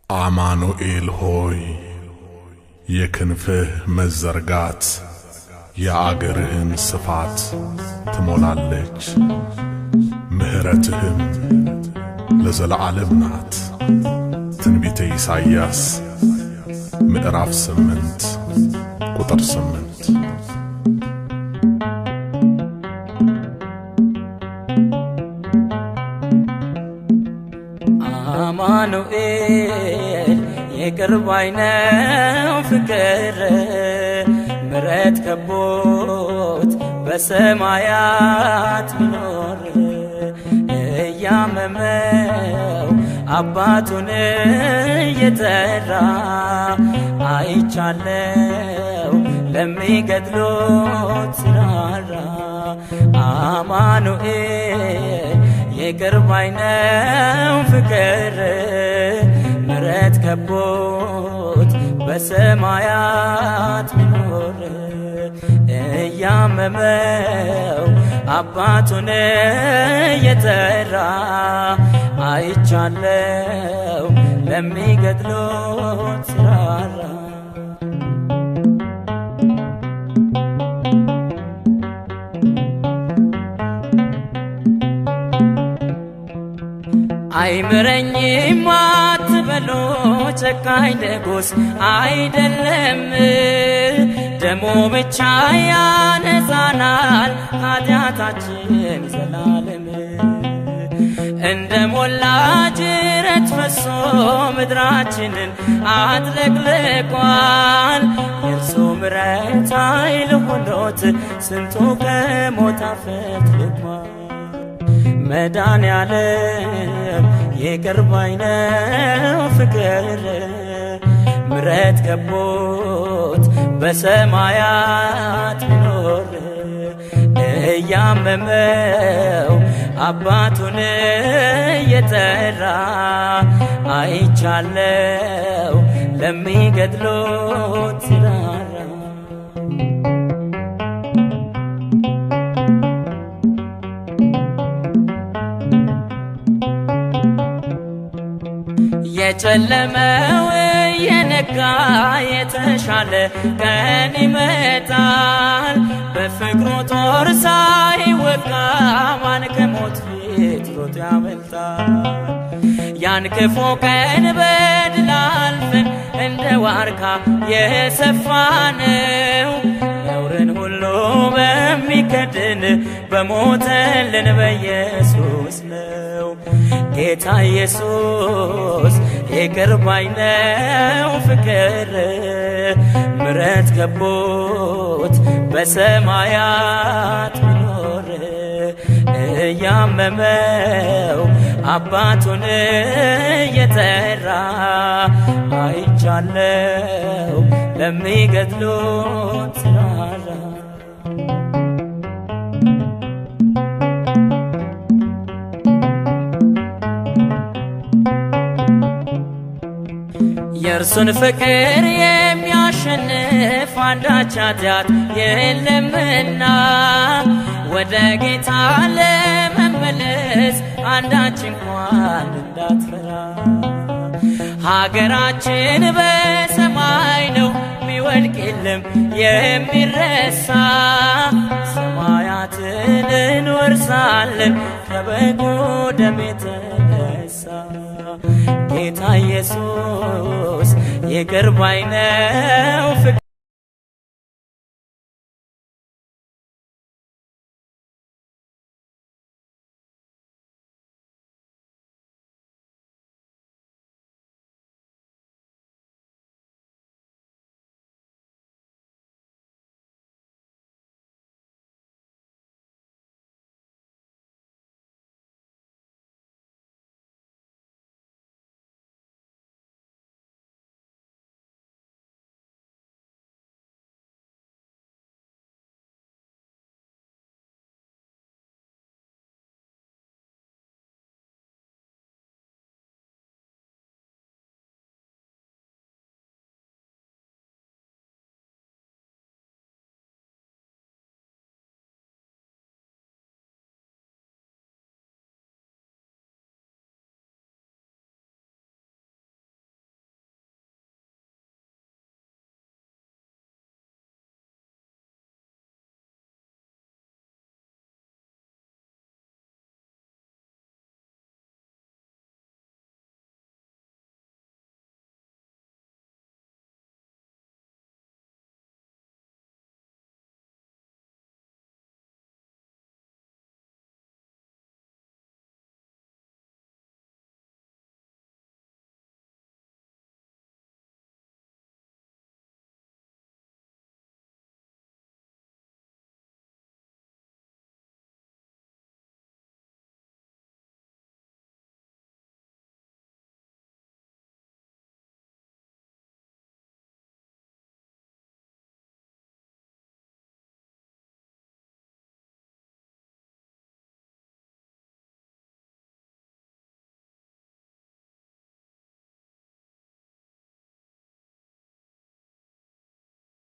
አማኑኤል ሆይ የክንፍህ መዘርጋት የአገርህን ስፋት ትሞላለች፣ ምህረትህም ለዘላለም ናት። ትንቢተ ኢሳይያስ ምዕራፍ 8 ቁጥር 8። አማኑኤል የቅርብ አይነው ፍቅር ምረት ከቦት በሰማያት ሚኖር እያመመው አባቱን እየጠራ አይቻለው ለሚገድሎት ሲራራ። አማኑኤል የቅርብ አይነው ፍቅር ምረት ከቦት በሰማያት ሚኖር እያመመው አባቱን እየጠራ አይቻለው ለሚገድሎት ሲራራ። አይምረኝም አትበሉ ጨካኝ ንጉሥ አይደለም፣ ደሙ ብቻ ያነጻናል ኃጢአታችን ዘላለም። እንደ ሞላ ጅረት ፈሶ ምድራችንን አጥለቅልቋል። የእርሱ ምሕረት ኃይል ሆኖት ስንቱ ከሞት አፈትልቋል። መድኃኔዓለም የቅርብ አይነው ፍቅር ምረት ከቦት በሰማያት ሚኖር እያመመው አባቱን እየጠራ አይቻለው ለሚገድሎት ሲራራ። የጨለመው የነጋ የተሻለ ቀን ይመጣል። በፍቅሩ ጦር ሳይወጋ ማን ከሞት ፊት ሮጦ ያመልጣል። ያን ክፉ ቀን በድል አልፈን እንደ ዋርካ የሰፋነው ነውርን ሁሉ በሚከድን በሞተልን በኢየሱስ ነው። ጌታ ኢየሱስ የቅርብ አይነው ፍቅር ምረት ከቦት በሰማያት ሚኖር እያመመው አባቱን እየጠራ አይቻለው ለሚገድሎት ሲራራ። የእርሱን ፍቅር የሚያሸንፍ አንዳች ኃጢአት የለምና ወደ ጌታ ለመመለስ አንዳች እንኳን እንዳትፈራ። ሀገራችን በሰማይ ነው ሚወድቅ የለም የሚረሳ። ሰማያትን እንወርሳለን ከበጉ ደም የተነሳ። ጌታ ኢየሱስ የቅርብ አይነው ፍቅር